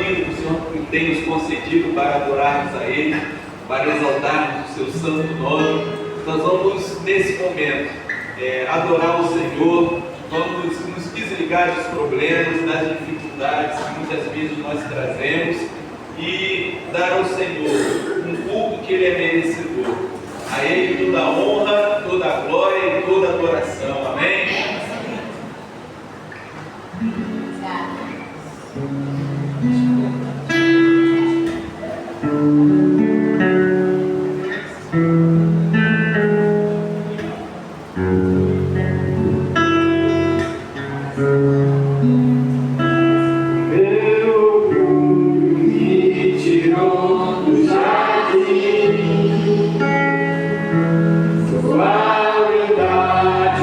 tempo que o Senhor tem nos concedido para adorarmos a Ele, para exaltarmos o seu santo nome. Nós vamos, nesse momento, adorar o Senhor, vamos nos desligar dos problemas, das dificuldades que muitas vezes nós trazemos e dar ao Senhor um culto que Ele é merecedor. A Ele toda a honra, toda a glória e toda a adoração. Amém? Sua verdade.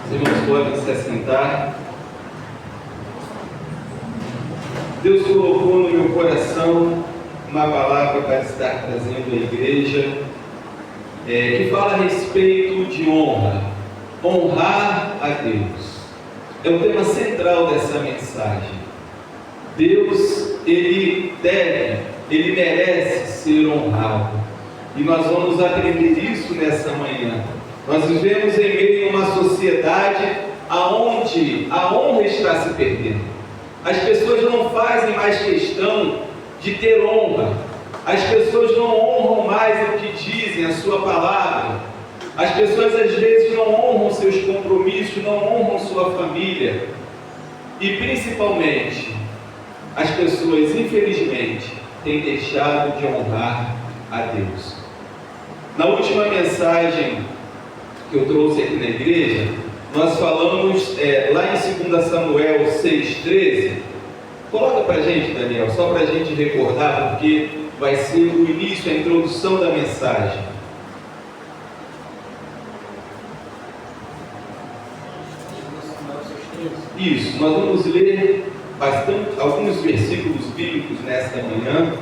Os irmãos podem se assentar. Deus colocou no meu coração uma palavra para estar trazendo à igreja, que fala a respeito de honra. Honrar a Deus é o tema central dessa mensagem. Deus, Ele merece ser honrado. E nós vamos aprender isso nessa manhã. Nós vivemos em meio a uma sociedade onde a honra está se perdendo. As pessoas não fazem mais questão de ter honra. As pessoas não honram mais o que dizem, a sua palavra. As pessoas às vezes não honram seus compromissos, não honram sua família. E principalmente, as pessoas, infelizmente, têm deixado de honrar a Deus. Na última mensagem que eu trouxe aqui na igreja, nós falamos lá em 2 Samuel 6,13. Coloca para a gente, Daniel, só para a gente recordar, porque vai ser o início, a introdução da mensagem. Isso, nós vamos ler alguns versículos bíblicos nesta manhã,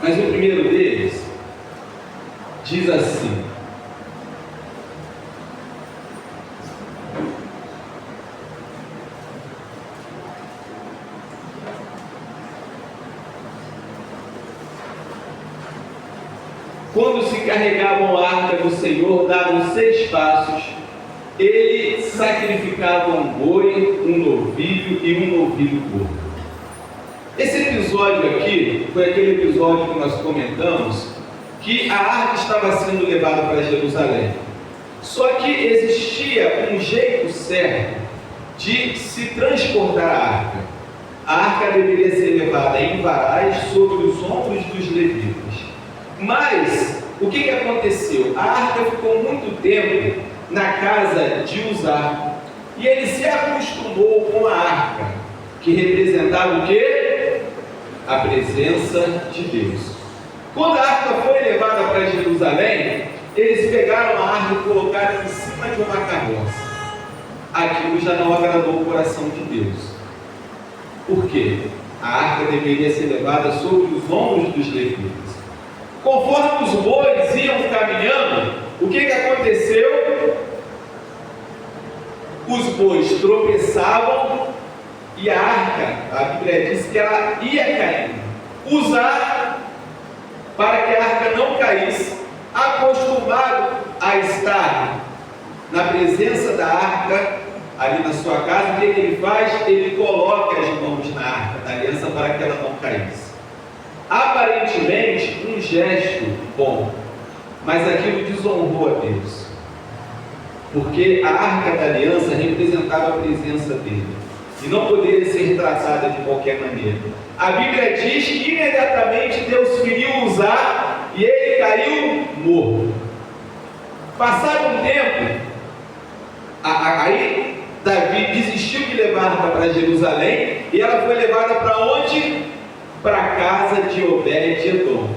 mas o primeiro deles diz assim: quando se carregavam a arca do Senhor, davam 6 passos, ele sacrificava um boi, um novilho e um novilho gordo. Esse episódio aqui foi aquele episódio que nós comentamos, que a arca estava sendo levada para Jerusalém. Só que existia um jeito certo de se transportar a arca. A arca deveria ser levada em varais sobre os ombros dos levitas. Mas, o que aconteceu? A arca ficou muito tempo na casa de Uzá. E ele se acostumou com a arca, que representava o quê? A presença de Deus. Quando a arca foi levada para Jerusalém, eles pegaram a arca e colocaram em cima de uma carroça. Aquilo já não agradou o coração de Deus. Por quê? A arca deveria ser levada sobre os ombros dos levitas. Conforme os bois iam caminhando, o que aconteceu? Os bois tropeçavam e a arca, a Bíblia diz que ela ia caindo. Uzá, para que a arca não caísse, acostumado a estar na presença da arca, ali na sua casa, o que ele faz? Ele coloca as mãos na arca da aliança para que ela não caísse. Aparentemente, um gesto bom, mas aquilo desonrou a Deus, porque a arca da aliança representava a presença dele, e não poderia ser tratada de qualquer maneira. A Bíblia diz que imediatamente Deus feriu Uzá, e ele caiu morto. Passado um tempo, aí Davi desistiu de levar a arca para Jerusalém, e ela foi levada para onde? Para a casa de Obed-Edom.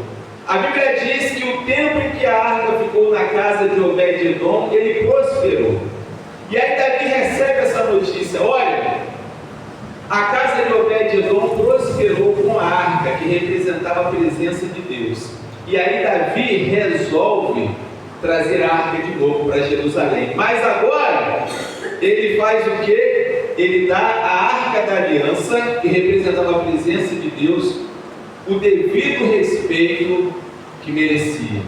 A Bíblia diz que o tempo em que a arca ficou na casa de Obed-Edom, ele prosperou. E aí Davi recebe essa notícia: olha, a casa de Obed-Edom prosperou com a arca, que representava a presença de Deus. E aí Davi resolve trazer a arca de novo para Jerusalém. Mas agora, ele faz o quê? Ele dá a arca da aliança, que representava a presença de Deus, o devido respeito que merecia.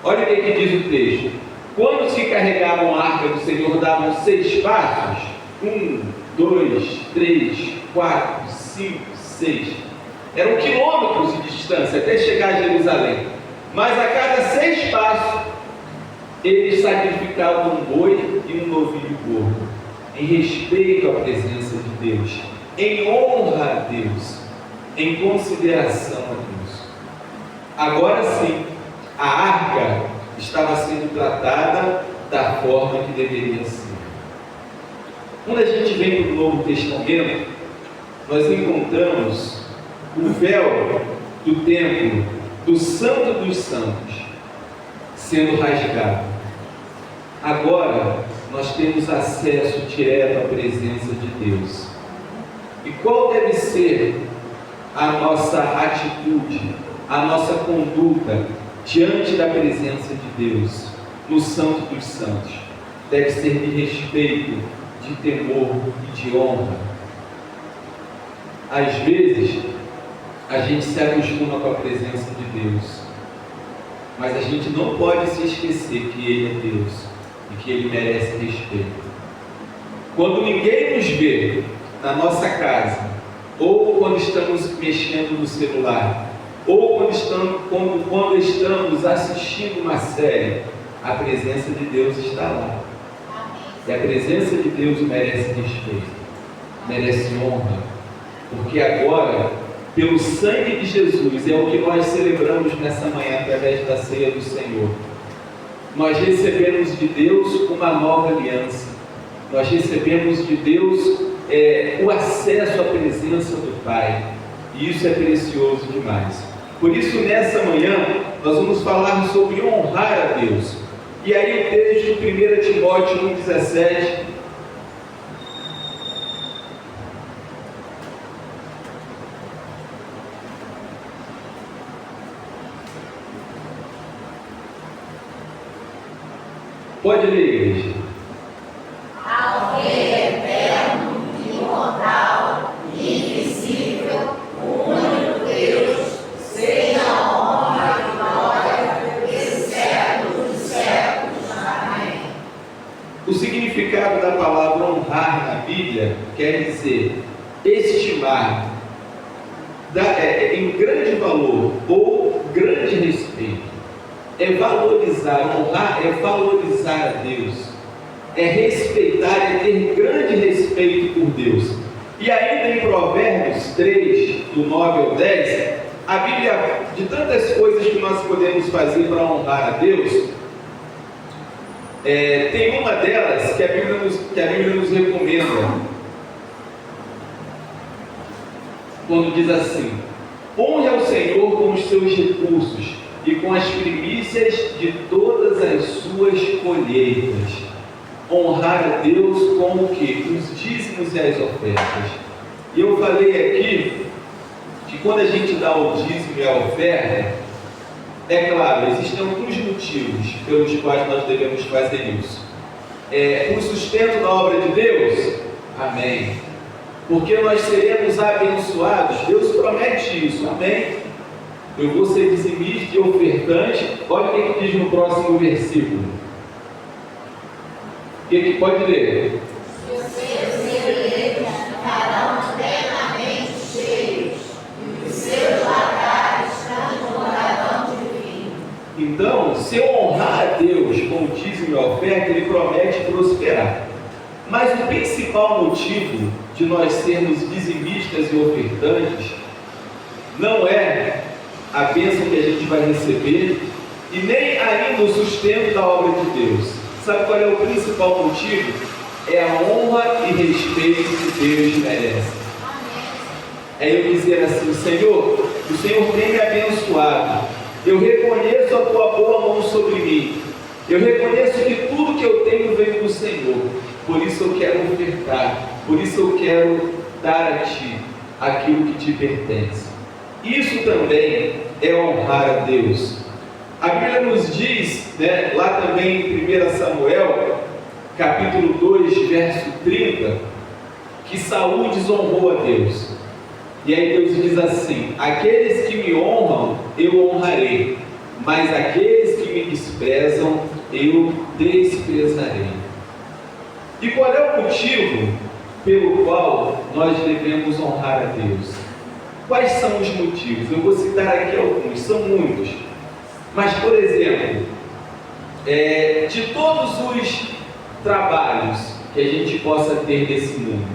Olha o que diz o texto: quando se carregavam a arca do Senhor, davam 6 passos, 1, 2, 3, 4, 5, 6, eram quilômetros de distância até chegar a Jerusalém, mas a cada 6 passos eles sacrificavam um boi e um novilho gordo, em respeito à presença de Deus, em honra a Deus, em consideração a Deus. Agora sim, a arca estava sendo tratada da forma que deveria ser. Quando a gente vem para o Novo Testamento, nós encontramos o véu do templo, do Santo dos Santos, sendo rasgado. Agora nós temos acesso direto à presença de Deus. E qual deve ser a nossa atitude, a nossa conduta diante da presença de Deus, no Santo dos Santos? Deve ser de respeito, de temor e de honra. Às vezes, a gente se acostuma com a presença de Deus, mas a gente não pode se esquecer que Ele é Deus e que Ele merece respeito. Quando ninguém nos vê na nossa casa, ou quando estamos mexendo no celular, ou quando estamos assistindo uma série, a presença de Deus está lá. E a presença de Deus merece respeito, merece honra, porque agora, pelo sangue de Jesus, é o que nós celebramos nessa manhã através da ceia do Senhor. Nós recebemos de Deus uma nova aliança. Nós recebemos de Deus o acesso à presença do Pai. E isso é precioso demais. Por isso, nessa manhã, nós vamos falar sobre honrar a Deus. E aí o texto 1 Timóteo 1,17 Pode ler, igreja. Ao Rei eterno, imortal, invisível, o único Deus, seja a honra e glória pelos séculos dos séculos. Amém. O significado da palavra honrar na Bíblia quer dizer estimar, em grande valor ou grande respeito. É valorizar, honrar é valorizar a Deus, é respeitar, é ter grande respeito por Deus. E ainda em Provérbios 3, do 9 ao 10, a Bíblia, de tantas coisas que nós podemos fazer para honrar a Deus, tem uma delas que a Bíblia nos recomenda, quando diz assim: honre ao Senhor com os seus recursos e com as primícias de todas as suas colheitas. Honrar a Deus com o quê? Os dízimos e as ofertas. E eu falei aqui que quando a gente dá o dízimo e a oferta, é claro, existem alguns motivos pelos quais nós devemos fazer isso. Por sustento da obra de Deus? Amém. Porque nós seremos abençoados. Deus promete isso. Amém. Eu vou ser dizimista e ofertante. Olha o que diz no próximo versículo. O que pode ler? Os seus celeiros ficarão plenamente cheios, e os seus lagares transbordarão de vinho. Então, se eu honrar a Deus com o dízimo e a oferta, Ele promete prosperar. Mas o principal motivo de nós sermos dizimistas e ofertantes não é a bênção que a gente vai receber e nem ainda o sustento da obra de Deus. Sabe qual é o principal motivo? É a honra e respeito que Deus merece. É eu dizer assim: Senhor, o Senhor tem me abençoado, eu reconheço a tua boa mão sobre mim, eu reconheço que tudo que eu tenho vem do Senhor, por isso eu quero ofertar, por isso eu quero dar a Ti aquilo que Te pertence. Isso também é honrar a Deus. A Bíblia nos diz, lá também em 1 Samuel, capítulo 2, verso 30, que Saul desonrou a Deus. E aí Deus diz assim: aqueles que me honram, eu honrarei, mas aqueles que me desprezam, eu desprezarei. E qual é o motivo pelo qual nós devemos honrar a Deus? Quais são os motivos? Eu vou citar aqui alguns, são muitos. Mas, por exemplo, de todos os trabalhos que a gente possa ter nesse mundo,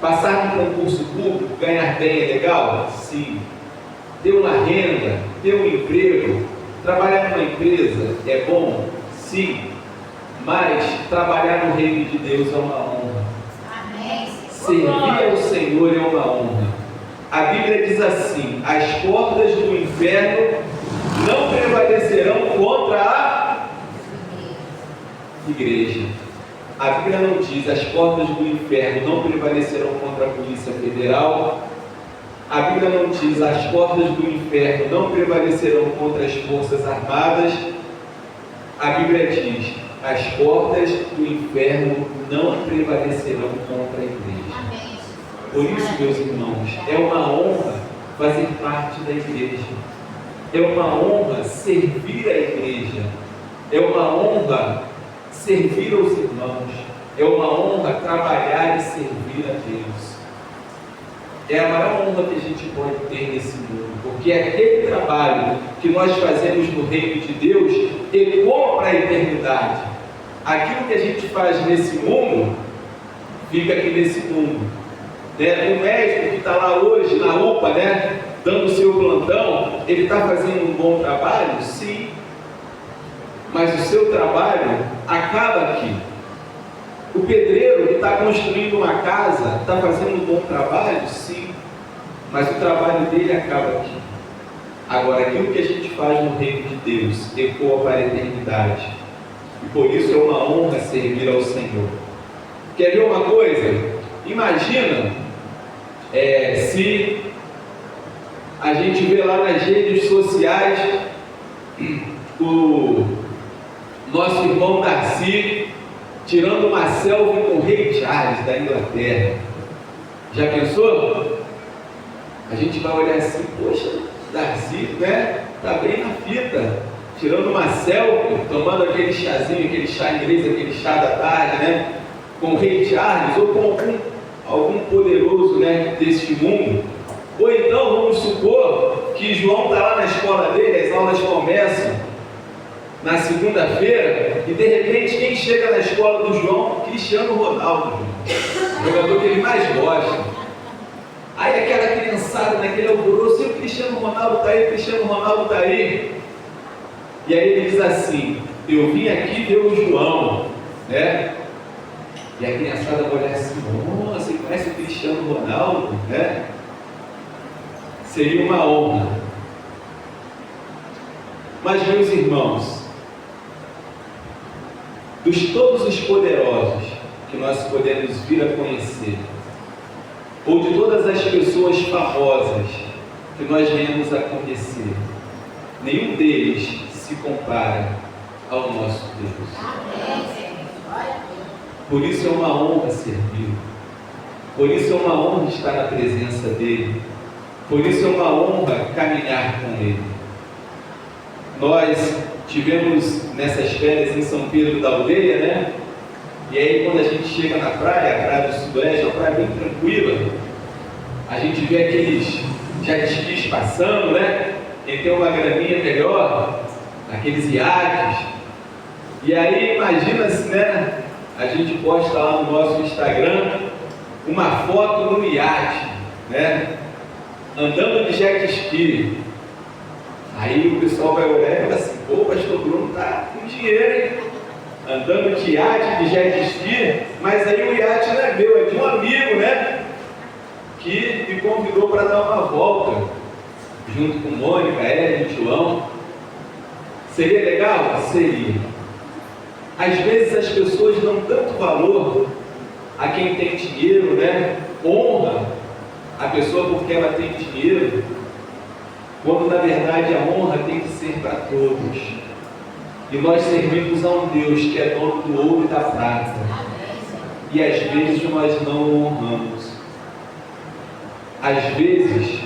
passar no concurso público, ganhar bem é legal? Sim. Ter uma renda, ter um emprego, trabalhar numa empresa é bom? Sim. Mas trabalhar no reino de Deus é uma honra. Amém. Servir ao Senhor é uma honra. A Bíblia diz assim: as portas do inferno não prevalecerão contra a igreja. A Bíblia não diz: as portas do inferno não prevalecerão contra a Polícia Federal. A Bíblia não diz: as portas do inferno não prevalecerão contra as Forças Armadas. A Bíblia diz: as portas do inferno não prevalecerão contra a igreja. Por isso, meus irmãos, é uma honra fazer parte da igreja. É uma honra servir a igreja. É uma honra servir aos irmãos. É uma honra trabalhar e servir a Deus. É a maior honra que a gente pode ter nesse mundo, porque aquele trabalho que nós fazemos no reino de Deus ecoa para a eternidade. Aquilo que a gente faz nesse mundo, fica aqui nesse mundo. O médico que está lá hoje na UPA, dando o seu plantão, ele está fazendo um bom trabalho? Sim. Mas o seu trabalho acaba aqui. O pedreiro que está construindo uma casa, está fazendo um bom trabalho? Sim. Mas o trabalho dele acaba aqui. Agora, aquilo que a gente faz no reino de Deus ecoa para a eternidade. E por isso é uma honra servir ao Senhor. Quer ver uma coisa? Imagina se a gente vê lá nas redes sociais nosso irmão Darcy tirando uma selfie com o rei Charles da Inglaterra. Já pensou? A gente vai olhar assim, poxa, Darcy, né? Tá bem na fita, tirando uma selfie, tomando aquele chazinho, aquele chá inglês, aquele chá da tarde, né? Com o rei Charles ou com algum poderoso, né, deste mundo. Ou então, vamos supor que João está lá na escola dele, as aulas começam na segunda-feira, e de repente quem chega na escola do João? Cristiano Ronaldo, o jogador que ele mais gosta. Aí aquela criançada naquele alvoroço, o Cristiano Ronaldo está aí, o Cristiano Ronaldo está aí. E aí ele diz assim, eu vim aqui ver o João, né? E a criançada vai olhar assim, nossa, você conhece o Cristiano Ronaldo, né? Seria uma honra. Mas, meus irmãos, dos todos os poderosos que nós podemos vir a conhecer, ou de todas as pessoas famosas que nós venhamos a conhecer, nenhum deles se compara ao nosso Deus. Por isso é uma honra servir. Por isso é uma honra estar na presença dele. Por isso é uma honra caminhar com ele. Nós tivemos nessas férias em São Pedro da Aldeia, né? E aí quando a gente chega na praia, a praia do Sudoeste, uma praia bem tranquila, a gente vê aqueles jet skis passando, né? E tem uma graminha melhor, aqueles iates. E aí imagina-se, né? A gente posta lá no nosso Instagram uma foto no iate, né? Andando de jet ski. Aí o pessoal vai olhar e fala assim, pô, o pastor Bruno tá com dinheiro, hein? Andando de iate, de jet ski, mas aí o iate não é meu, é de um amigo, né? Que me convidou para dar uma volta, junto com Mônica, Ellen, João. Seria legal? Seria. Às vezes as pessoas dão tanto valor a quem tem dinheiro, né? Honra a pessoa porque ela tem dinheiro, quando na verdade a honra tem que ser para todos. E nós servimos a um Deus que é dono do ouro e da prata. E às vezes nós não o honramos. Às vezes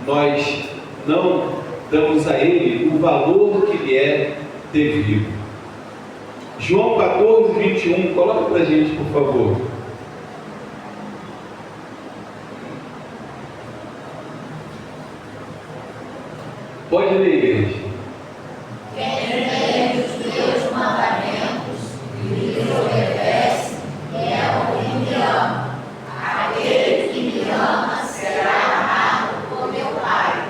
nós não damos a ele o valor que lhe é devido. João 14, 21, coloca para a gente, por favor. Pode ler, igreja. Quem tem os meus mandamentos e lhes obedece é o que me ama. Aquele que me ama será amado por meu Pai.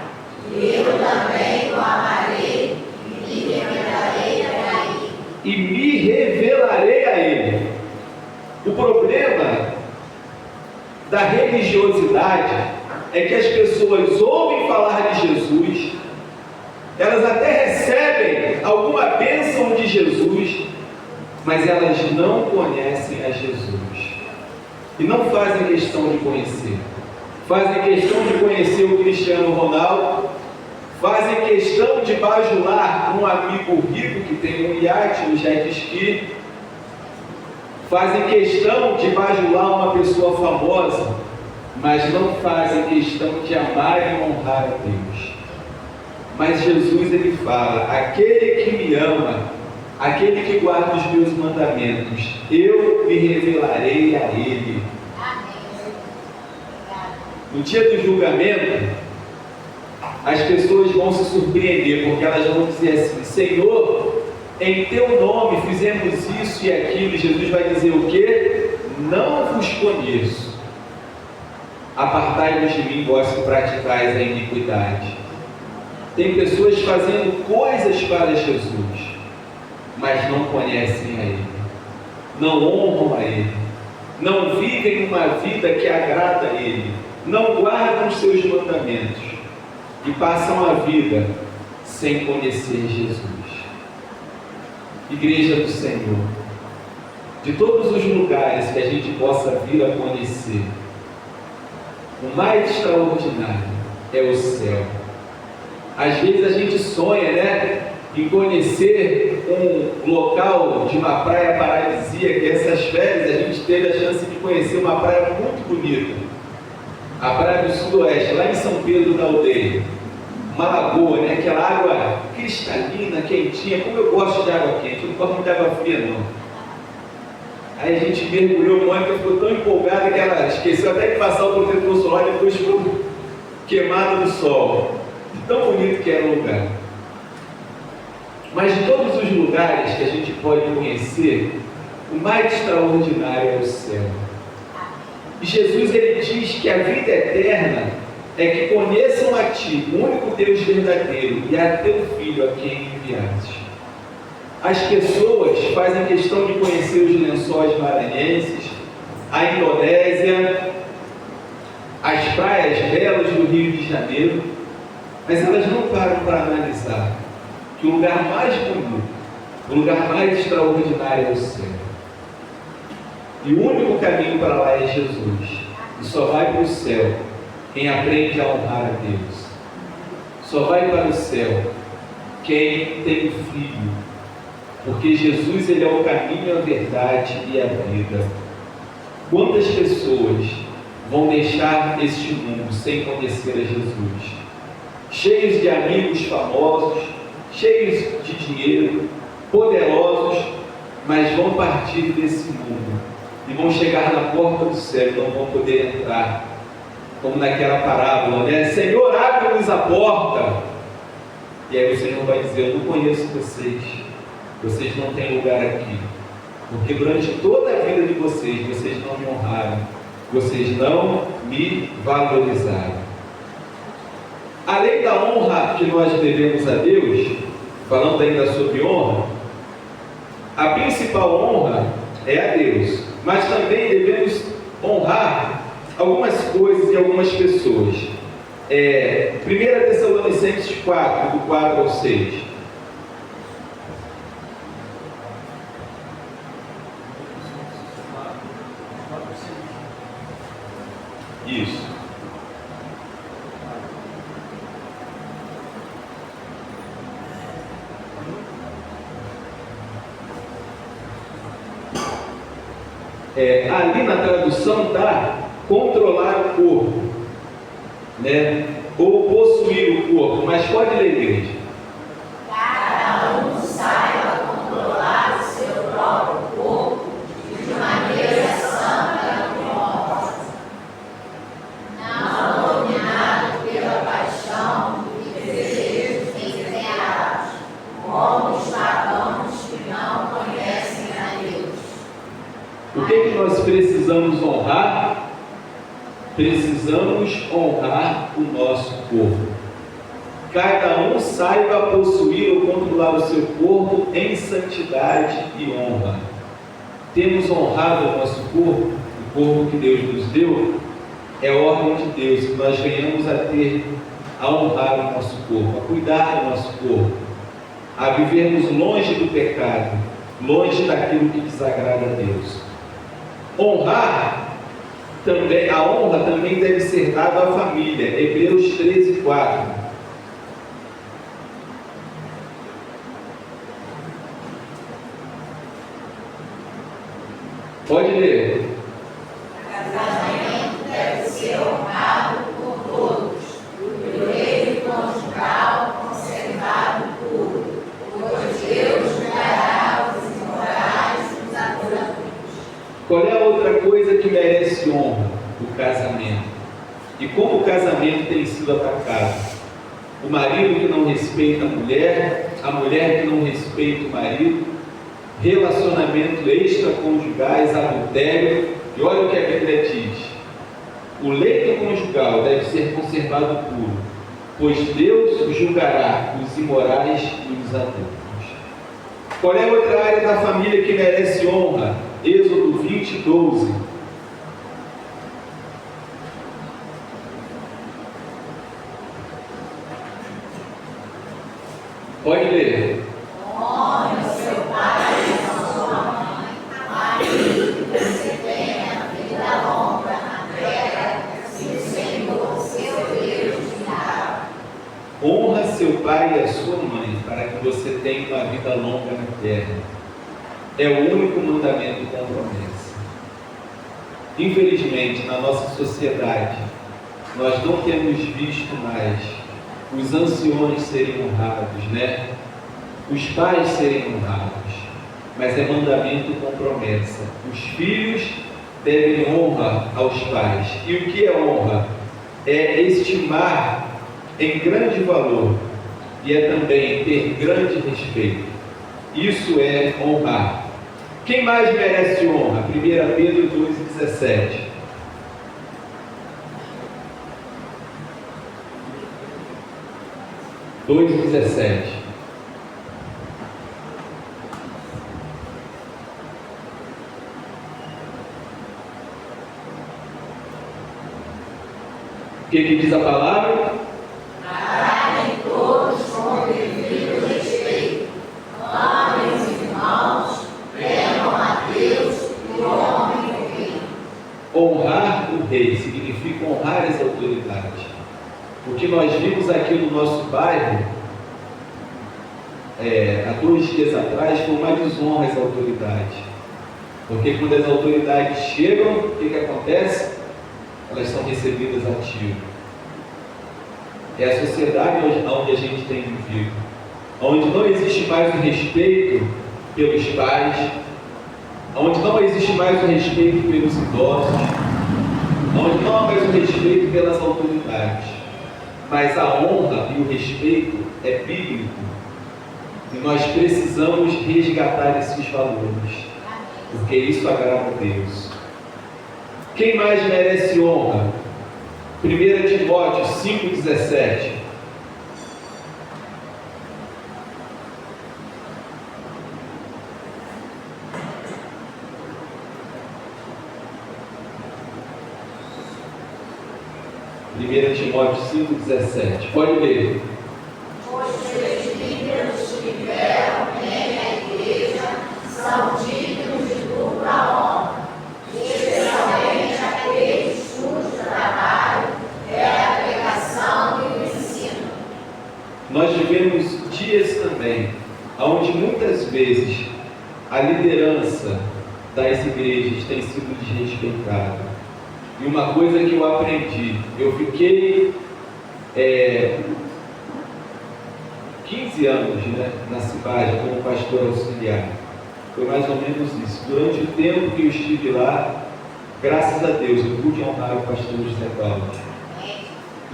E eu também o amarei e me revelarei a ele. E me revelarei a ele. O problema da religiosidade é que as pessoas ouvem falar de Jesus, elas até recebem alguma bênção de Jesus, mas elas não conhecem a Jesus. E não fazem questão de conhecer. Fazem questão de conhecer o Cristiano Ronaldo, fazem questão de bajular um amigo rico que tem um iate, um jet ski, fazem questão de bajular uma pessoa famosa, mas não fazem questão de amar e honrar a Deus. Mas Jesus, ele fala, aquele que me ama, aquele que guarda os meus mandamentos, eu me revelarei a ele. No dia do julgamento, as pessoas vão se surpreender, porque elas vão dizer assim, Senhor, em teu nome fizemos isso e aquilo. E Jesus vai dizer o quê? Não vos conheço. Apartai-vos de mim, vós que praticais a iniquidade. Tem pessoas fazendo coisas para Jesus, mas não conhecem a Ele, não honram a Ele, não vivem uma vida que agrada a Ele, não guardam os seus mandamentos e passam a vida sem conhecer Jesus. Igreja do Senhor, de todos os lugares que a gente possa vir a conhecer, o mais extraordinário é o céu. Às vezes a gente sonha, né, em conhecer um local de uma praia paradisíaca, e essas férias a gente teve a chance de conhecer uma praia muito bonita, a Praia do Sudoeste, lá em São Pedro da Aldeia. Uma lagoa, né? Aquela água cristalina, quentinha. Como eu gosto de água quente, eu não gosto muito de água fria, não. Aí a gente mergulhou, a Mônica ficou tão empolgada que ela esqueceu até de passar o protetor solar e depois ficou queimada no sol. De tão bonito que era o lugar. Mas de todos os lugares que a gente pode conhecer, o mais extraordinário é o céu. E Jesus, ele diz que a vida eterna é que conheçam a Ti, o único Deus verdadeiro, e a Teu Filho, a quem enviaste. As pessoas fazem questão de conhecer os lençóis maranhenses, a Indonésia, as praias belas do Rio de Janeiro, mas elas não param para analisar que o lugar mais bonito, o lugar mais extraordinário é o céu. E o único caminho para lá é Jesus. E só vai para o céu quem aprende a honrar a Deus. Só vai para o céu quem tem o Filho. Porque Jesus, ele é o caminho, a verdade e a vida. Quantas pessoas vão deixar este mundo sem conhecer a Jesus? Cheios de amigos famosos, cheios de dinheiro, poderosos, mas vão partir desse mundo e vão chegar na porta do céu e não vão poder entrar. Como naquela parábola, né? Senhor, abre-nos a porta. E aí o Senhor vai dizer: eu não conheço vocês. Vocês não têm lugar aqui. Porque durante toda a vida de vocês, vocês não me honraram. Vocês não me valorizaram. Além da honra que nós devemos a Deus, falando ainda sobre honra, a principal honra é a Deus. Mas também devemos honrar algumas coisas e algumas pessoas. 1 Tessalonicenses 4, do 4 ao 6. Isso. Ali na tradução está controlar o corpo, né? Ou possuir o corpo, mas pode ler, igreja. Cada um saiba controlar o seu próprio corpo de maneira santa e honrosa, não dominado pela paixão e desejos desenfreados, como os pagãos que não conhecem a Deus. O que nós precisamos honrar? Precisamos honrar o nosso corpo. Cada um saiba possuir ou controlar o seu corpo em santidade e honra. Temos honrado o nosso corpo, o corpo que Deus nos deu, é ordem de Deus, que nós venhamos a honrar o nosso corpo, a cuidar do nosso corpo, a vivermos longe do pecado, longe daquilo que desagrada a Deus. A honra também deve ser dada à família. Hebreus 13, 4. Pode ler. O casamento deve ser honrado por todos, e o leito conjugal conservado puro, pois Deus julgará os imorais e os adoradores. Qual é a outra coisa que merece honra? O casamento. E como o casamento tem sido atacado? O marido que não respeita a mulher que não respeita o marido, relacionamento extraconjugais, adultério. E olha o que a Bíblia diz: o leito conjugal deve ser conservado puro, pois Deus julgará os imorais e os adúlteros. Qual é a outra área da família que merece honra? Êxodo 20, 12. Pode ler. Honre o seu pai e a sua mãe, marido, que você tenha vida longa na terra, se o Senhor, seu Deus, te dá. Honra seu pai e a sua mãe, para que você tenha uma vida longa na terra. É o único mandamento com promessa. Infelizmente, na nossa sociedade, nós não temos visto mais os anciões serem honrados, né? Os pais serem honrados, mas é mandamento com promessa. Os filhos devem honra aos pais. E o que é honra? É estimar em grande valor e é também ter grande respeito. Isso é honrar. Quem mais merece honra? 1 Pedro 2,17. O que diz a palavra? Tratem todos com devido respeito. Amem os irmãos, temam a Deus e honrem o rei. Honrar o rei significa honrar as autoridades. O que nós vimos aqui no nosso bairro, há 2 dias atrás, foi uma desonra às autoridades. Porque quando as autoridades chegam, o que acontece? Elas são recebidas a tiro. É a sociedade onde a gente tem vivido, onde não existe mais o respeito pelos pais, onde não existe mais o respeito pelos idosos, onde não há mais o respeito pelas autoridades. Mas a honra e o respeito é bíblico e nós precisamos resgatar esses valores, porque isso agrada a Deus. Quem mais merece honra? 1 Timóteo 5,17. Timóteo 5,17. Pode ler. Pois os líderos que vieram bem à igreja são dignos de dupla honra, especialmente aqueles cujo trabalho é a pregação e o ensino. Nós vivemos dias também, onde muitas vezes a liderança das igrejas tem sido desrespeitada. E uma coisa que eu aprendi, eu fiquei 15 anos, na cidade como pastor auxiliar. Foi mais ou menos isso. Durante o tempo que eu estive lá, graças a Deus, eu pude honrar o pastor José Paulo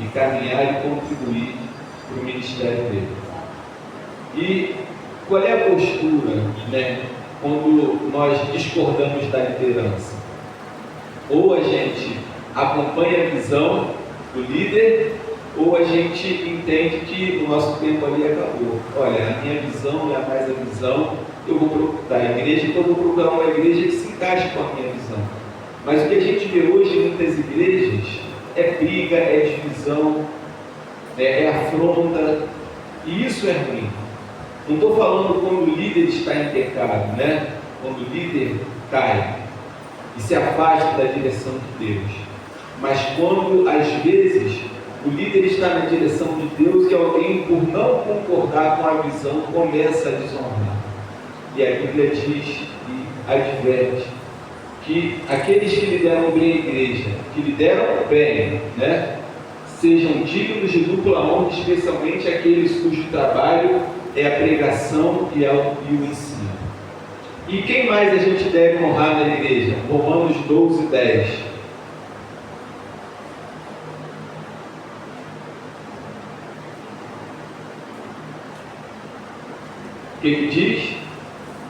e caminhar e contribuir para o ministério dele. E qual é a postura, quando nós discordamos da liderança? Ou a gente acompanha a visão do líder, ou a gente entende que o nosso tempo ali acabou. Olha, a minha visão não é mais a visão, eu vou procurar a igreja, então eu vou procurar uma igreja que se encaixe com a minha visão. Mas o que a gente vê hoje em muitas igrejas é briga, é divisão, é afronta, e isso é ruim. Não estou falando quando o líder está em pecado, quando o líder cai e se afasta da direção de Deus. Mas quando, às vezes, o líder está na direção de Deus e alguém, por não concordar com a visão, começa a desonrar. E a Bíblia diz e adverte que aqueles que lideram bem a igreja, que lideram bem, sejam dignos de dupla honra, especialmente aqueles cujo trabalho é a pregação e o ensino. E quem mais a gente deve honrar na igreja? Romanos 12:10. O que diz?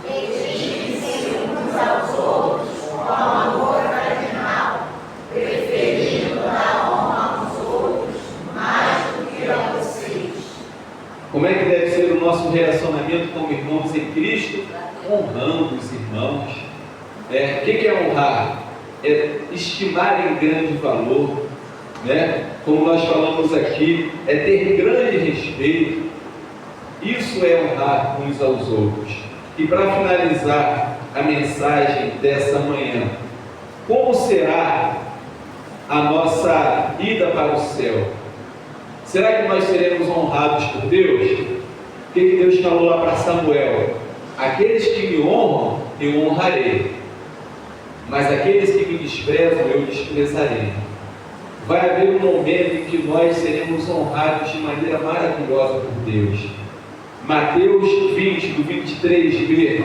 Dediquem-se uns aos outros com amor fraternal, preferindo dar honra aos outros mais do que a vocês. Como é que deve ser o nosso relacionamento como irmãos em Cristo? Honrando os irmãos. O que é honrar? É estimar em grande valor, como nós falamos aqui, é ter grande respeito. Isso é honrar uns aos outros. E para finalizar a mensagem dessa manhã, como será a nossa ida para o céu? Será que nós seremos honrados por Deus? O que Deus falou lá para Samuel? Aqueles que me honram, eu honrarei, mas aqueles que me desprezam, eu desprezarei. Vai haver um momento em que nós seremos honrados de maneira maravilhosa por Deus. Mateus 20, do 23b.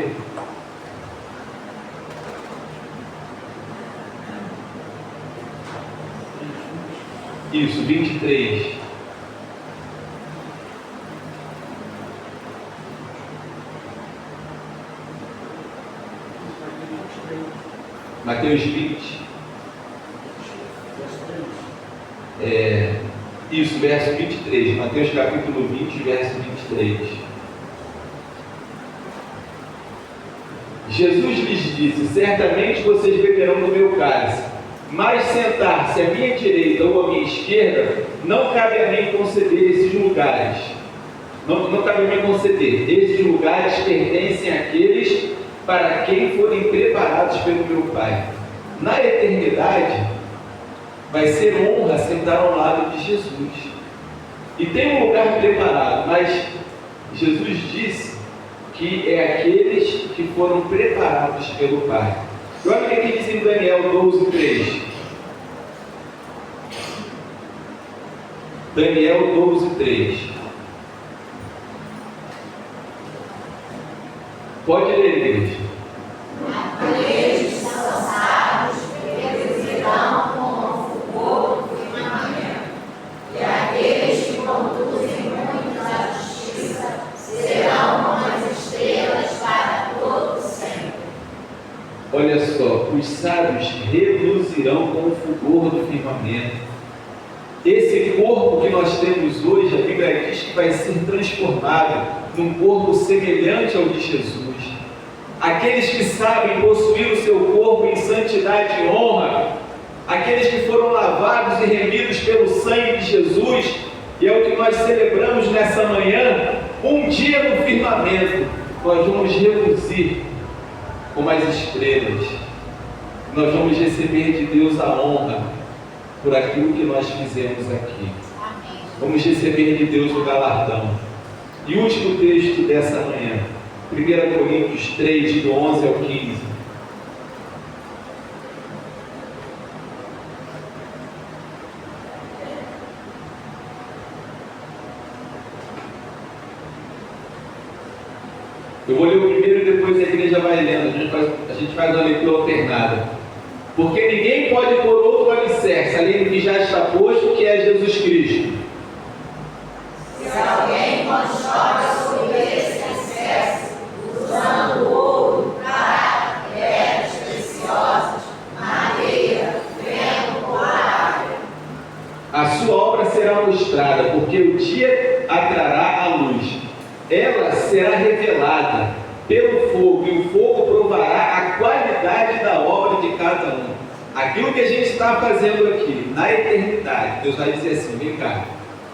Isso, 23. Mateus 20. Isso, verso 23. Mateus capítulo 20, verso 23. Jesus lhes disse: certamente vocês beberão do meu cálice, mas sentar-se à minha direita ou à minha esquerda, não cabe a mim conceder esses lugares. Não cabe a mim conceder. Esses lugares pertencem àqueles para quem forem preparados pelo meu Pai. Na eternidade, vai ser honra sentar ao lado de Jesus. E tem um lugar preparado, mas Jesus disse que é aqueles que foram preparados pelo Pai. E olha o que diz em Daniel 12, 3. Daniel 12, 3. Pode ler, igreja. Aqueles que são sábios reduzirão como fogo do firmamento, e aqueles que conduzem muitos à justiça serão como as estrelas para todo sempre. Olha só, os sábios reduzirão com o fulgor do firmamento. Esse corpo que nós temos hoje, a Bíblia diz que vai ser transformado num corpo semelhante ao de Jesus. Aqueles que sabem possuir o seu corpo em santidade e honra, aqueles que foram lavados e remidos pelo sangue de Jesus, e é o que nós celebramos nessa manhã, um dia no firmamento, nós vamos reluzir como as estrelas, nós vamos receber de Deus a honra por aquilo que nós fizemos aqui. Vamos receber de Deus o galardão. E o último texto dessa manhã, 1 Coríntios 3, do 11 ao 15. Eu vou ler o primeiro e depois a igreja vai lendo. A gente faz uma leitura alternada. Porque ninguém pode pôr outro alicerce, além do que já está posto, que é Jesus Cristo. Se alguém constrói sobre esse alicerce, usando ouro, prata, pedras preciosas, madeira, vento ou água, a sua obra será mostrada, porque o dia atrará a luz. Ela será revelada pelo fogo, e o fogo provará a qualidade da obra de cada um. Aquilo que a gente está fazendo aqui, na eternidade, Deus vai dizer assim: vem cá,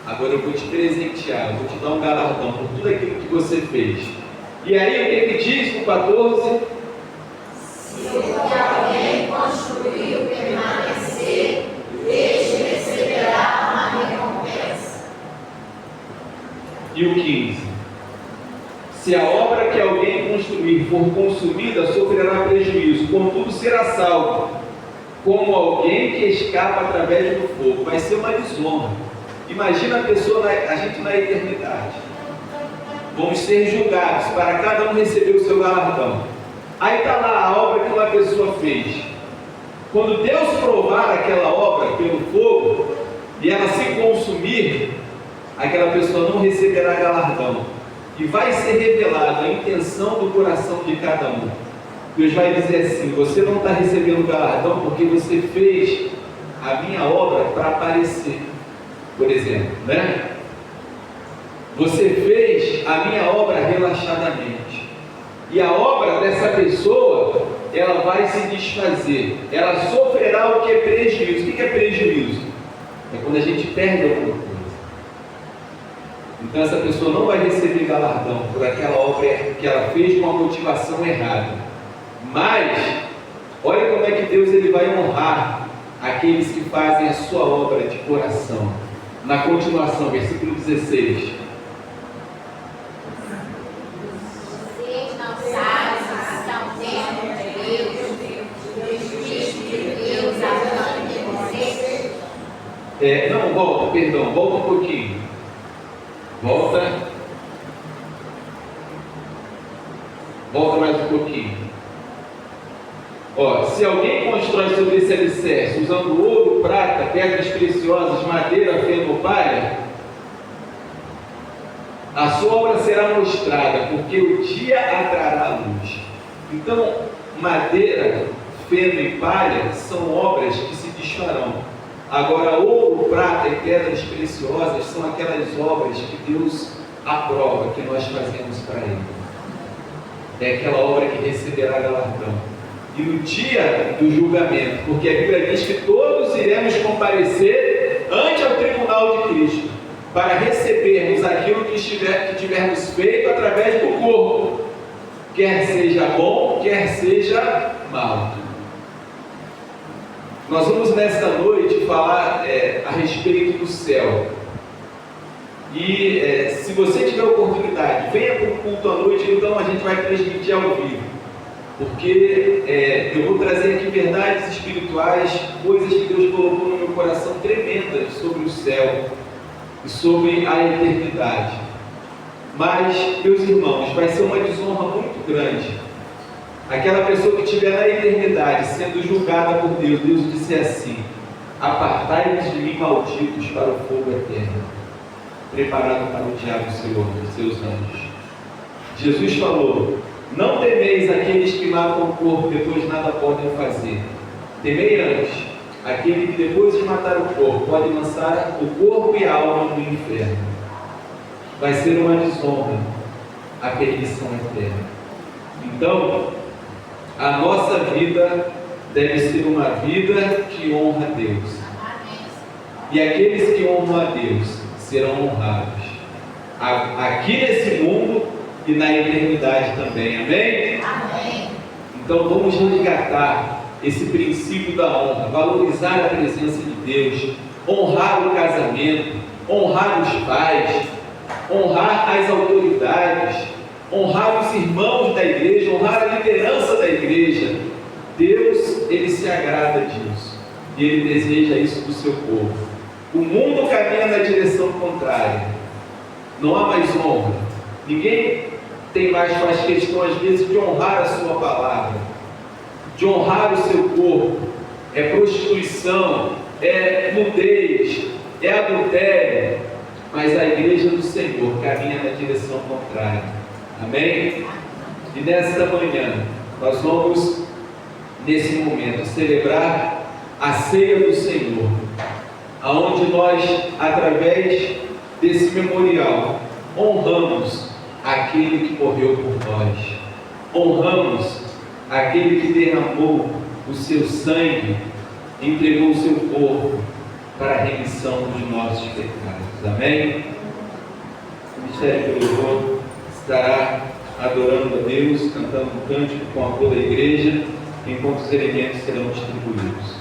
agora eu vou te presentear, eu vou te dar um galardão por tudo aquilo que você fez. E aí, o que diz no 14? se o que alguém construiu permanecer, este receberá uma recompensa. E o 15? Se a obra que alguém construir for consumida, sofrerá prejuízo, contudo será salvo, como alguém que escapa através do fogo. Vai ser uma desonra. Imagina a gente na eternidade. Vamos ser julgados, para cada um receber o seu galardão. Aí está lá a obra que uma pessoa fez. Quando Deus provar aquela obra pelo fogo, e ela se consumir, aquela pessoa não receberá galardão. E vai ser revelada a intenção do coração de cada um. Deus vai dizer assim: você não está recebendo galardão porque você fez a minha obra para aparecer, por exemplo, né? Você fez a minha obra relaxadamente. E a obra dessa pessoa, ela vai se desfazer. Ela sofrerá o que é prejuízo. O que é prejuízo? É quando a gente perde alguma coisa. Então essa pessoa não vai receber galardão por aquela obra que ela fez com a motivação errada. Mas, olha como é que Deus ele vai honrar aqueles que fazem a sua obra de coração. Na continuação, versículo 16. Vocês não sabem que são templo de Deus, e o Espírito de Deus habita em vocês? Não, volta um pouquinho. Volta mais um pouquinho. Se alguém constrói sobre esse alicerce usando ouro, prata, pedras preciosas, madeira, feno ou palha, a sua obra será mostrada, porque o dia atrará a luz. Então, madeira, feno e palha são obras que se desfarão. Agora, ouro, prata e pedras preciosas são aquelas obras que Deus aprova, que nós fazemos para Ele. É aquela obra que receberá galardão. E no dia do julgamento, porque a Bíblia diz que todos iremos comparecer ante o tribunal de Cristo, para recebermos aquilo que tivermos feito através do corpo, quer seja bom, quer seja mal. Nós vamos nesta noite falar a respeito do céu. E se você tiver oportunidade, venha para o culto à noite, então a gente vai transmitir ao vivo. Porque eu vou trazer aqui verdades espirituais, coisas que Deus colocou no meu coração tremendas sobre o céu e sobre a eternidade. Mas, meus irmãos, vai ser uma desonra muito grande. Aquela pessoa que estiver na eternidade sendo julgada por Deus, Deus disse assim: apartai-vos de mim, malditos, para o fogo eterno, preparado para o diabo, e seus anjos. Jesus falou: não temeis aqueles que matam o corpo, depois nada podem fazer. Temei antes aquele que depois de matar o corpo pode lançar o corpo e a alma no inferno. Vai ser uma desonra, a perdição eterna. Então, a nossa vida deve ser uma vida que honra a Deus. E aqueles que honram a Deus serão honrados aqui nesse mundo e na eternidade também. Amém? Amém. Então vamos resgatar esse princípio da honra, valorizar a presença de Deus, honrar o casamento, honrar os pais, honrar as autoridades, honrar os irmãos da igreja, honrar a liderança da igreja. Deus, Ele se agrada disso e Ele deseja isso do seu povo. O mundo caminha na direção contrária. Não há mais honra. Ninguém faz questão às vezes de honrar a sua palavra, de honrar o seu corpo. É prostituição, é nudez, é adultério. Mas a igreja do Senhor caminha na direção contrária. Amém? E nesta manhã nós vamos, nesse momento, celebrar a ceia do Senhor, aonde nós, através desse memorial, honramos aquele que morreu por nós, honramos aquele que derramou o seu sangue, entregou o seu corpo para a remissão dos nossos pecados. Amém? O Ministério do Louvor estará adorando a Deus, cantando um cântico com toda a igreja, enquanto os elementos serão distribuídos.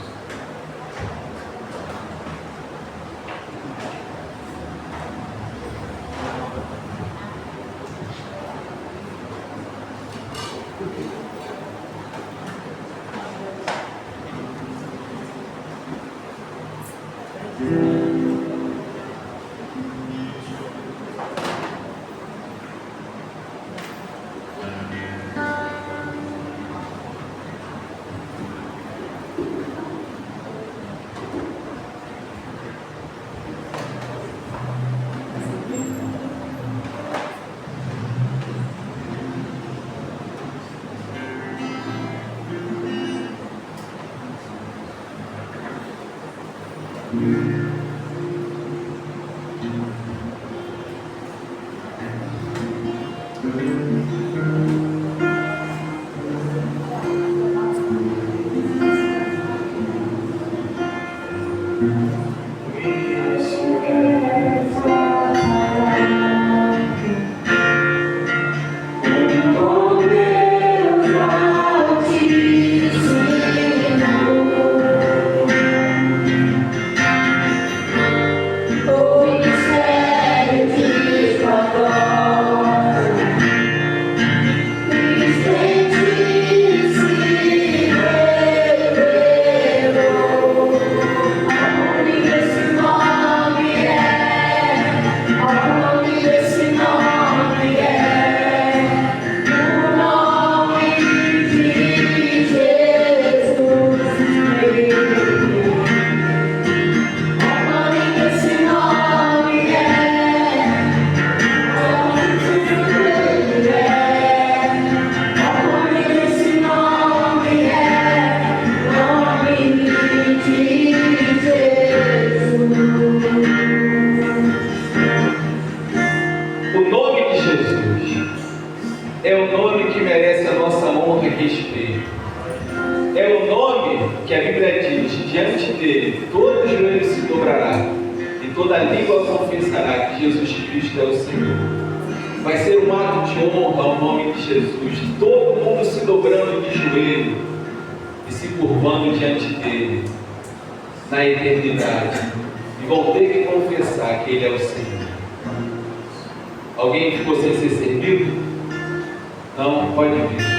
É o nome que merece a nossa honra e respeito. É o nome que a Bíblia diz: diante dele todo joelho se dobrará e toda língua confessará que Jesus Cristo é o Senhor. Vai ser um ato de honra ao nome de Jesus, todo mundo se dobrando de joelho e se curvando diante dele na eternidade, e vão ter que confessar que ele é o Senhor. Alguém ficou sem ser servido? Não, pode vir.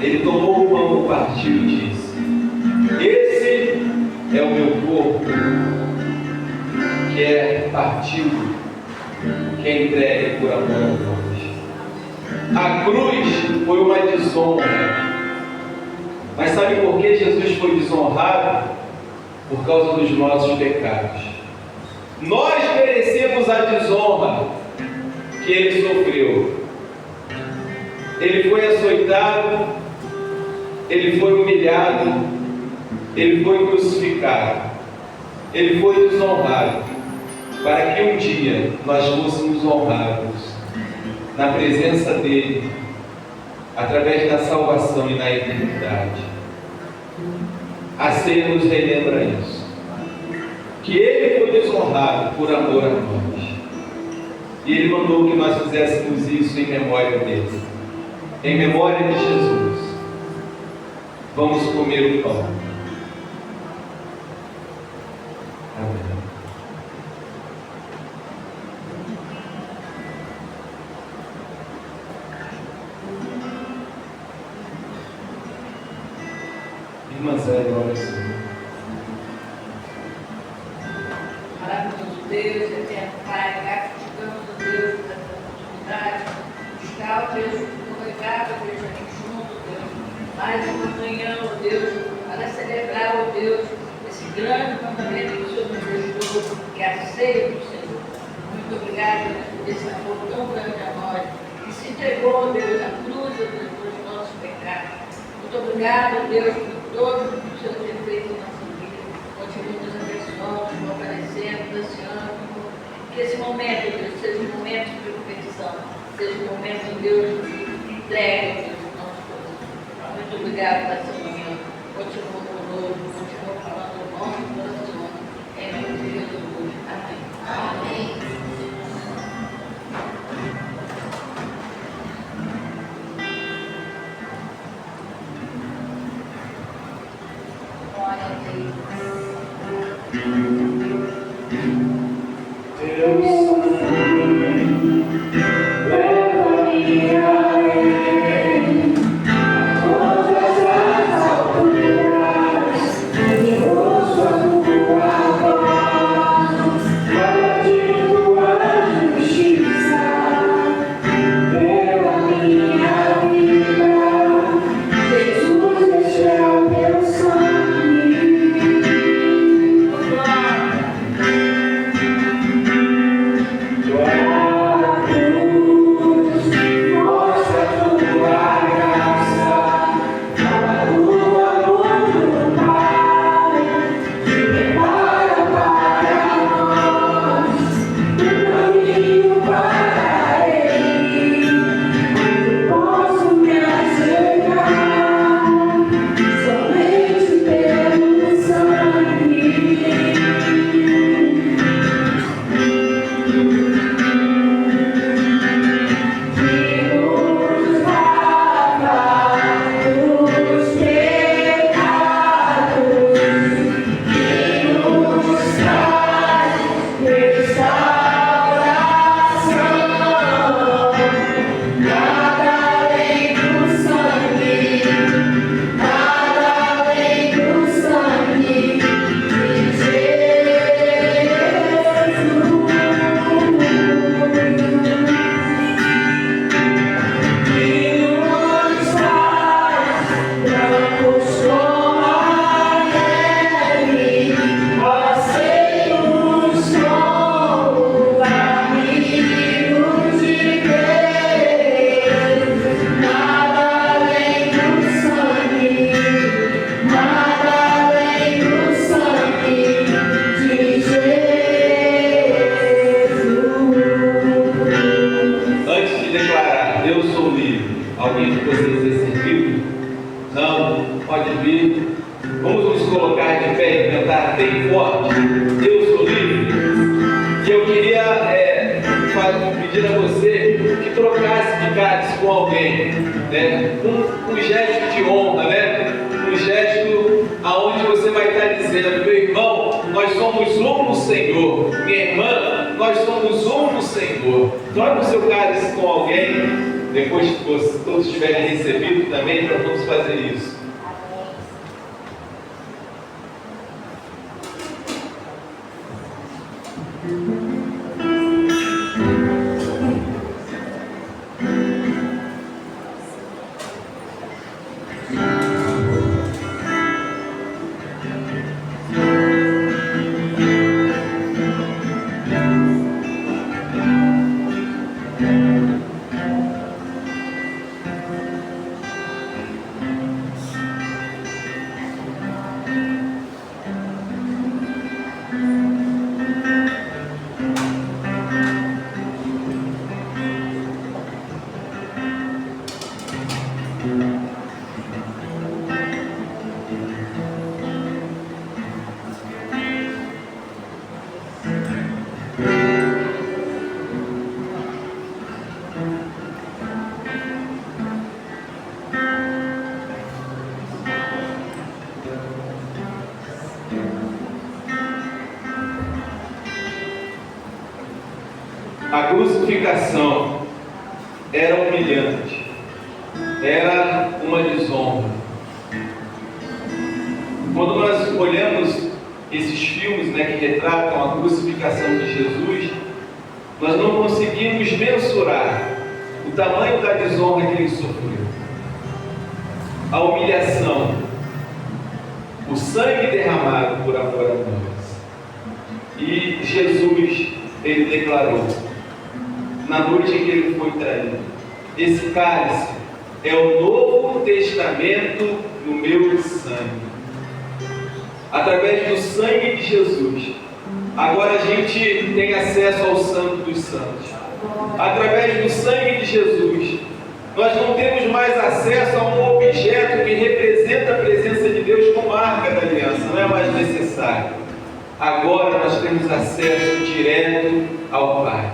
Ele tomou o pão, partiu e disse: esse é o meu corpo, que é partido, que é entregue por amor a nós. A cruz foi uma desonra. Mas sabe por que Jesus foi desonrado? Por causa dos nossos pecados. Nós merecemos a desonra que ele sofreu. Ele foi açoitado, ele foi humilhado, ele foi crucificado, ele foi desonrado, para que um dia nós fôssemos honrados na presença dele, através da salvação e na eternidade. A ceia nos relembra isso, que ele foi desonrado por amor a nós, e ele mandou que nós fizéssemos isso em memória dele, em memória de Jesus. Vamos comer o pão. Amém. Irmã Zé, olha o Senhor. Deus, eterno Pai, gratidamos, ó Deus, por essa oportunidade, buscar, ó Deus, congregar, ó Deus, aqui junto, Deus, mais uma manhã, ó Deus, para celebrar, ó Deus, esse grande mandamento que o Senhor nos deixou, que é a ceia do Senhor. Muito obrigado, Deus, por esse amor tão grande a nós, que se entregou, Deus, na cruz, ó Deus, pelos nossos pecados. Muito obrigado, Deus, por todo o que o Senhor tem feito em nossa vida. Continue nos abençoando, nos fortalecendo, nos ansiando. Que esse momento, Deus, seja um momento de competição, seja um momento, Deus, de entrega, Deus, no nosso coração. Muito obrigado por essa manhã. Continua conosco, continua falando o nosso coração. Em nome de Jesus. Amém. Amém. Glória a A crucificação era humilhante, era uma desonra. Quando nós olhamos esses filmes, né, que retratam a crucificação de Jesus, nós não conseguimos mensurar o tamanho da desonra que ele sofreu, a humilhação, o sangue derramado por amor a nós. E Jesus, ele declarou, na noite em que ele foi traído: esse cálice é o Novo Testamento no meu sangue. Através do sangue de Jesus, agora a gente tem acesso ao Santo dos Santos. Através do sangue de Jesus, nós não temos mais acesso a um objeto que representa a presença de Deus como marca da aliança, não é mais necessário. Agora nós temos acesso direto ao Pai.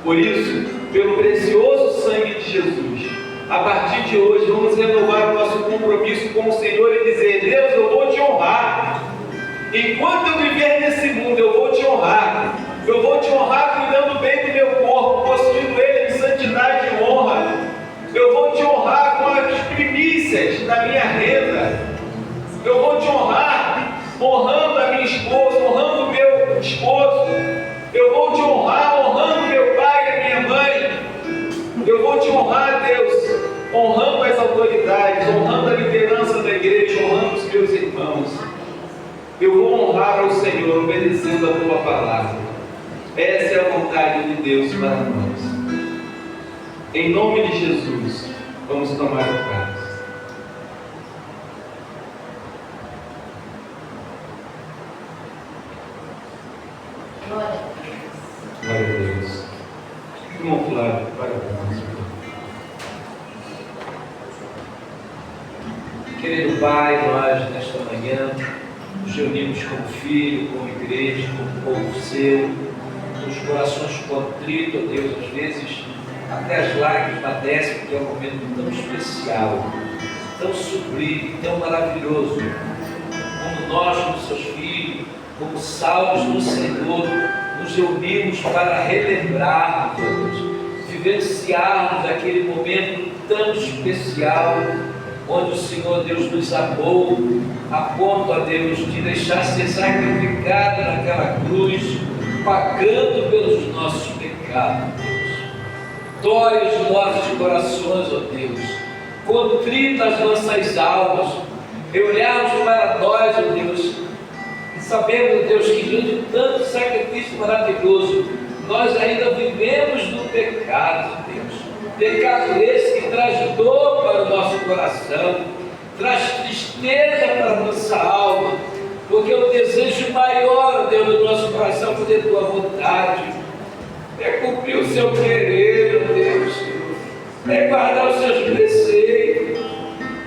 Por isso, pelo precioso sangue de Jesus, a partir de hoje vamos renovar o nosso compromisso com o Senhor e dizer: Deus, eu vou te honrar. Enquanto eu viver nesse mundo, eu vou te honrar. Eu vou te honrar cuidando bem do meu corpo, possuindo ele em santidade e honra. Eu vou te honrar com as primícias da minha renda. Eu vou te honrar honrando a minha esposa, honrando o meu esposo. Eu vou te honrar honrando meu pai e a minha mãe. Eu vou te honrar, Deus, honrando as autoridades, honrando a liderança da igreja, honrando os meus irmãos. Eu vou honrar ao Senhor obedecendo a tua palavra. Essa é a vontade de Deus para nós. Em nome de Jesus, vamos tomar o cálice. Glória Glória a Deus. Irmão Flávio, parabéns. Querido Pai, nós nesta manhã nos reunimos como filho, como igreja, como povo seu, com os corações contritos, ó Deus, às vezes até as lágrimas descem, porque é um momento tão especial, tão sublime, tão maravilhoso, como nós, como seus filhos, como salvos no Senhor, nos reunimos para relembrarmos, ó Deus, vivenciarmos aquele momento tão especial, onde o Senhor Deus nos amou, a ponto, ó Deus, de deixar ser sacrificado naquela cruz, pagando pelos nossos pecados, Deus. Dói os nossos corações, ó Deus, contrita as nossas almas, e olharmos para nós, ó Deus, e sabemos, Deus, que diante de tanto sacrifício maravilhoso, nós ainda vivemos no pecado, Deus. Pecado esse que traz dor para o nosso coração, traz tristeza para a nossa alma, porque o desejo maior, Deus, do nosso coração é fazer a tua vontade, é cumprir o seu querer, Deus, é guardar os seus preceitos,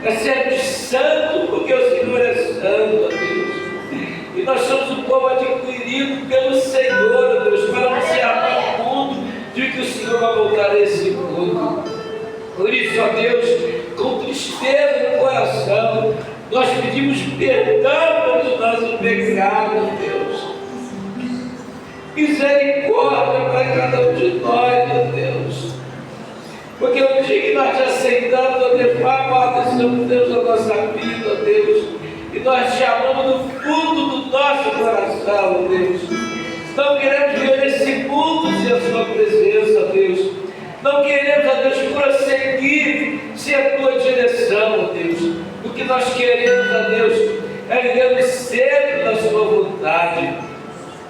é sermos santos, porque o Senhor é santo, Deus. E nós somos um povo adquirido pelo Senhor, Deus, para anunciar para o mundo de que o Senhor vai voltar a esse mundo. Por isso, ó Deus, com tristeza no coração, nós pedimos perdão pelos nossos pecados, Deus. Misericórdia para cada um de nós, ó Deus. Porque o dia que nós te aceitamos, ó Deus, vai acontecer, Deus, a nossa vida, ó Deus. E nós te amamos no fundo do nosso coração, ó Deus. Não queremos viver nesse mundo sem a sua presença, Deus. Não queremos, ó Deus, prosseguir sem a tua direção, ó Deus. O que nós queremos, ó Deus, é viver no centro da sua vontade.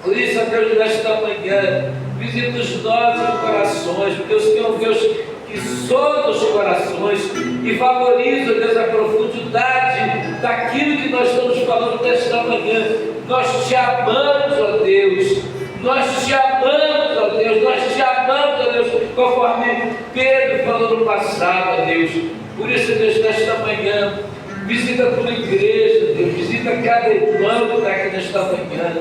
Por isso, ó Deus, nesta manhã, visita os nossos corações, porque o Senhor é um Deus que sonda os corações e valoriza, ó Deus, a profundidade daquilo que nós estamos falando nesta manhã. Nós te amamos, ó Deus. Nós te amamos, ó Deus. Nós te amamos, ó Deus, conforme Pedro falou no passado, ó Deus. Por isso, Deus, nesta manhã, visita a tua igreja, Deus. Visita cada irmão que está aqui nesta manhã.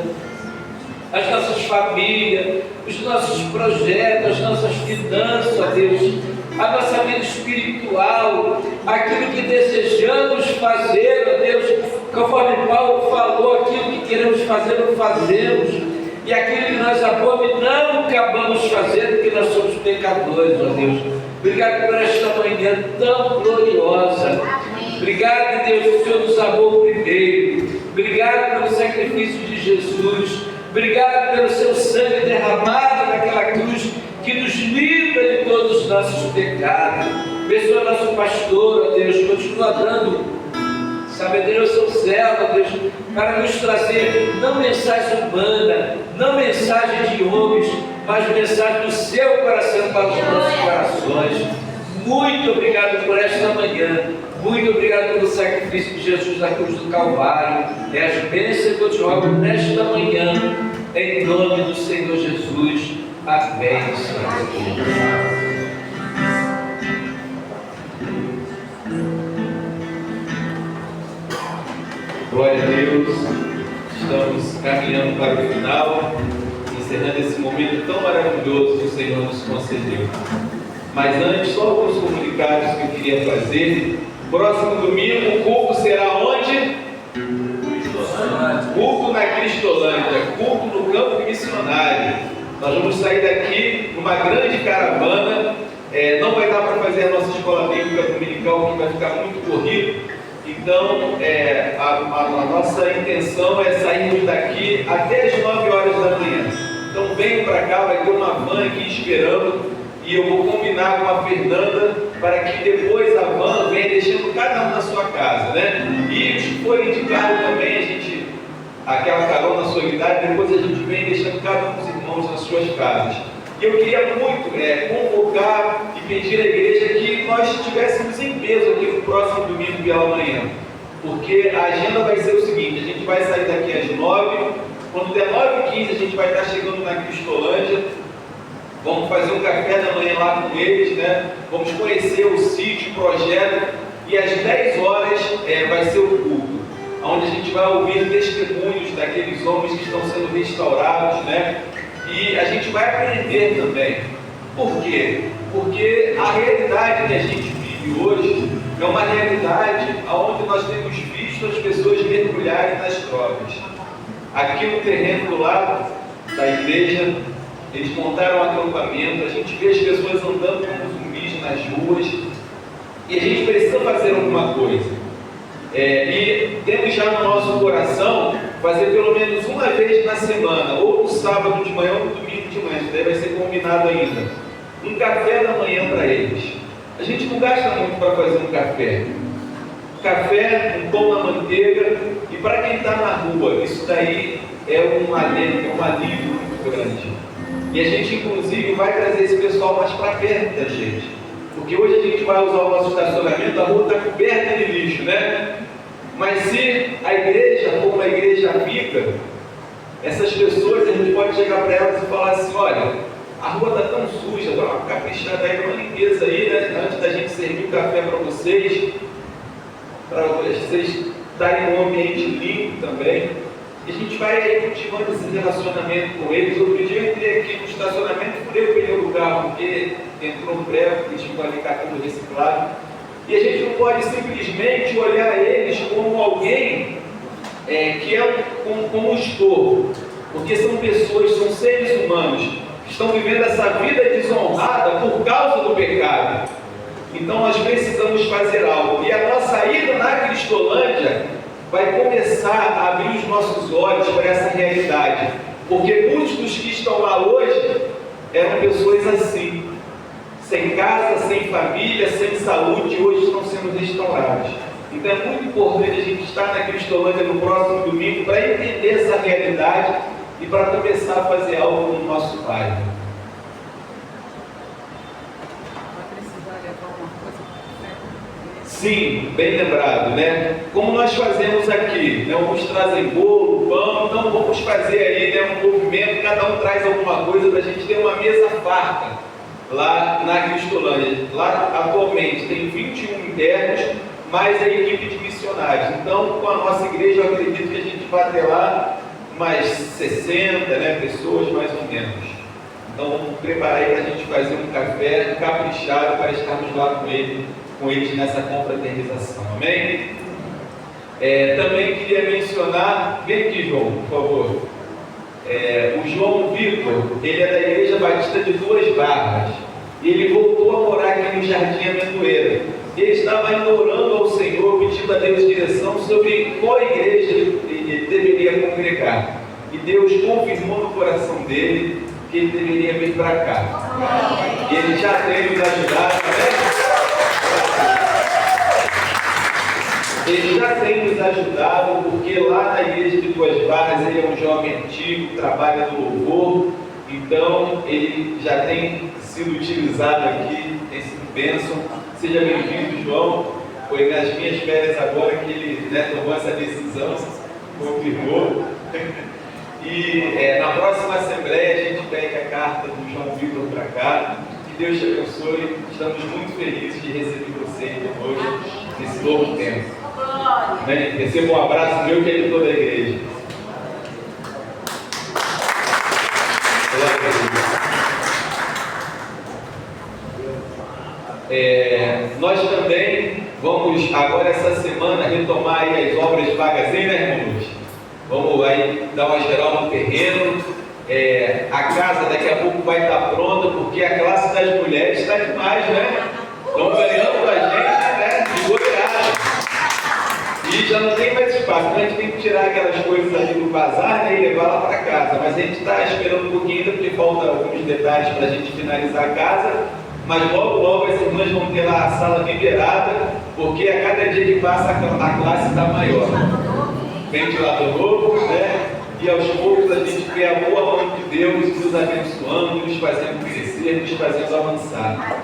As nossas famílias, os nossos projetos, as nossas finanças, ó Deus, a nossa vida espiritual, aquilo que desejamos fazer, ó Deus, conforme Paulo falou, aquilo que queremos fazer, não fazemos, e aquilo que nós abominamos, acabamos fazendo, porque nós somos pecadores, ó Deus. Obrigado por esta manhã tão gloriosa. Obrigado, Deus, que o Senhor nos amou primeiro. Obrigado pelo sacrifício de Jesus. Obrigado pelo seu sangue derramado naquela cruz que nos livra de todos os nossos pecados. Abençoa nosso pastor, ó Deus, continua dando sabedoria ao seu servo, ó Deus, para nos trazer não mensagem humana, não mensagem de homens, mas mensagem do seu coração para os nossos corações. Muito obrigado por esta manhã. Muito obrigado pelo sacrifício de Jesus na cruz do Calvário. É as bênçãos que eu te rogo nesta manhã, em nome do Senhor Jesus. Amém, Senhor. Glória a Deus. Estamos caminhando para o final, encerrando esse momento tão maravilhoso que o Senhor nos concedeu. Mas antes, só alguns comunicados que eu queria fazer. Próximo domingo, o culto será onde? Culto na Cristolândia, culto no campo missionário. Nós vamos sair daqui numa grande caravana. Não vai dar para fazer a nossa escola bíblica dominical, porque vai ficar muito corrido. Então, a nossa intenção é sairmos daqui até as 9 horas da manhã. Então, venham para cá, vai ter uma van aqui esperando. E eu vou combinar com a Fernanda para que depois a van venha deixando cada um na sua casa, né? E os que forem de carro também, aquela carona solidária, depois a gente vem deixando cada um dos irmãos nas suas casas. E eu queria muito convocar e pedir à igreja que nós estivéssemos em peso aqui no próximo domingo pela manhã. Porque a agenda vai ser o seguinte: a gente vai sair daqui às 9, quando der 9h15 a gente vai estar chegando na Cristolândia. Vamos fazer um café da manhã lá com eles, né? Vamos conhecer o sítio, o projeto, e às 10 horas vai ser o culto, onde a gente vai ouvir testemunhos daqueles homens que estão sendo restaurados, né? E a gente vai aprender também. Por quê? Porque a realidade que a gente vive hoje é uma realidade onde nós temos visto as pessoas mergulharem nas drogas. Aqui no terreno do lado da igreja, eles montaram um acampamento, a gente vê as pessoas andando como zumbis nas ruas, e a gente precisa fazer alguma coisa. E temos já no nosso coração fazer pelo menos uma vez na semana, ou no sábado de manhã ou no domingo de manhã, isso daí vai ser combinado ainda, um café da manhã para eles. A gente não gasta muito para fazer um café. Café, um pão na manteiga, e para quem está na rua, isso daí é um alento, é um alívio muito grande. E a gente, inclusive, vai trazer esse pessoal mais para perto da gente. Porque hoje a gente vai usar o nosso estacionamento, a rua está coberta de lixo, né? Mas se a igreja for uma igreja amiga, essas pessoas, a gente pode chegar para elas e falar assim: olha, a rua está tão suja, dá uma caprichada aí, uma limpeza aí, né? Antes da gente servir o café para vocês darem um ambiente limpo também. E a gente vai aí cultivando esse relacionamento com eles. Outro dia eu entrei aqui no estacionamento, furei o pneu do carro, porque entrou um prego que tinha ali catando reciclado. E a gente não pode simplesmente olhar eles como alguém que é como um estorvo. Porque são pessoas, são seres humanos, que estão vivendo essa vida desonrada por causa do pecado. Então nós precisamos fazer algo. E a nossa ida na Cristolândia vai começar a abrir os nossos olhos para essa realidade. Porque muitos dos que estão lá hoje eram pessoas assim, sem casa, sem família, sem saúde, e hoje estão sendo restaurados. Então é muito importante a gente estar na Cristolândia no próximo domingo para entender essa realidade e para começar a fazer algo no nosso bairro. Sim, bem lembrado, né? Como nós fazemos aqui, né? Uns trazem bolo, pão, então vamos fazer aí, né, um movimento, cada um traz alguma coisa para a gente ter uma mesa farta lá na Cristolândia. Lá atualmente tem 21 internos, mais a equipe de missionários. Então, com a nossa igreja, eu acredito que a gente vai ter lá mais 60, né, pessoas, mais ou menos. Então, vamos preparar aí para a gente fazer um café caprichado para estarmos lá com eles nessa confraternização, amém? Também queria mencionar, vem aqui, João, por favor. O João Vitor, ele é da Igreja Batista de Duas Barras, e ele voltou a morar aqui no Jardim Amendoeira. e ele estava indo orando ao Senhor, pedindo a Deus direção sobre qual igreja ele deveria congregar. E Deus confirmou no coração dele que ele deveria vir para cá. E ele já tem nos ajudado, né? Ele já tem nos ajudado, porque lá na igreja de Duas Barras ele é um jovem antigo, trabalha no louvor, então ele já tem sido utilizado aqui, tem sido bênção. Seja bem-vindo, João. Foi nas minhas férias agora que ele, né, tomou essa decisão, confirmou. E na próxima assembleia a gente pede a carta do João Vitor para cá. Que Deus te abençoe. Estamos muito felizes de receber vocês hoje, nesse novo tempo. Né? Receba um abraço meu que é de toda a igreja. Nós também vamos agora essa semana retomar aí as obras devagarzinho, né, irmãos? Vamos aí dar uma geral no terreno. A casa daqui a pouco vai estar pronta, porque a classe das mulheres está demais, né? Estão ganhando com a gente, né? De goleada. E já não tem mais espaço, então a gente tem que tirar aquelas coisas ali do bazar, né, e levar lá para casa. Mas a gente está esperando um pouquinho ainda, porque falta alguns detalhes para a gente finalizar a casa. Mas logo, logo as irmãs vão ter lá a sala liberada, porque a cada dia que passa a classe está maior. Ventilador novo, né? E aos poucos a gente vê a boa mão de Deus nos abençoando, nos fazendo crescer, nos fazendo avançar.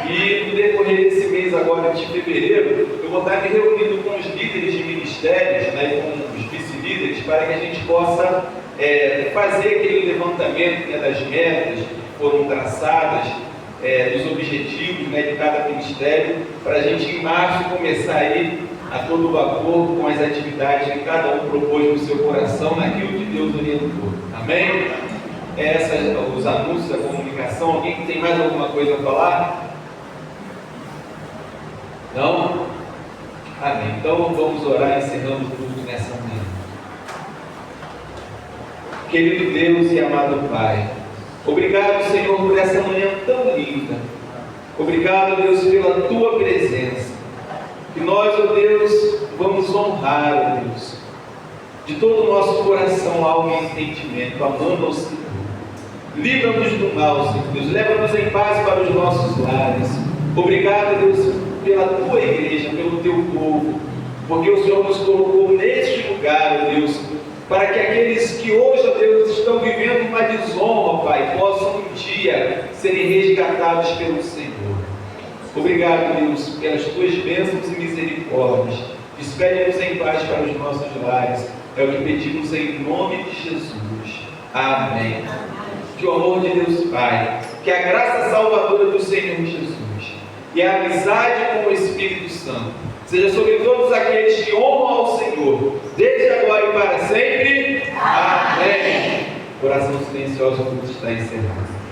E no decorrer desse mês agora de fevereiro, eu vou estar me reunindo com os líderes de ministérios, né, com os vice-líderes, para que a gente possa fazer aquele levantamento, né, das metas que foram traçadas, dos objetivos, né, de cada ministério, para a gente em março começar aí a todo vapor com as atividades que cada um propôs no seu coração, naquilo que Deus orientou. Amém? Os anúncios, a comunicação. Alguém tem mais alguma coisa a falar? Não? Amém. Então vamos orar encerrando o culto nessa manhã. Querido Deus e amado Pai, obrigado, Senhor, por essa manhã tão linda. Obrigado, Deus, pela Tua presença. Que nós, ó Deus, vamos honrar, ó Deus, de todo o nosso coração, alma e entendimento, amando ao Senhor. Livra-nos do mal, Senhor Deus. Leva-nos em paz para os nossos lares. Obrigado, Deus, pela Tua igreja, pelo Teu povo, porque o Senhor nos colocou neste lugar, ó Deus, para que aqueles que hoje, ó Deus, estão vivendo uma desonra, Pai, possam um dia serem resgatados pelo Senhor. Obrigado, Deus, pelas Tuas bênçãos e misericórdias. Despede-nos em paz para os nossos lares. É o que pedimos em nome de Jesus. Amém. Que o amor de Deus Pai, que a graça salvadora do Senhor Jesus e a amizade com o Espírito Santo seja sobre todos aqueles que honram ao Senhor, desde agora e para sempre. Amém. Oração silenciosa, o culto está encerrado.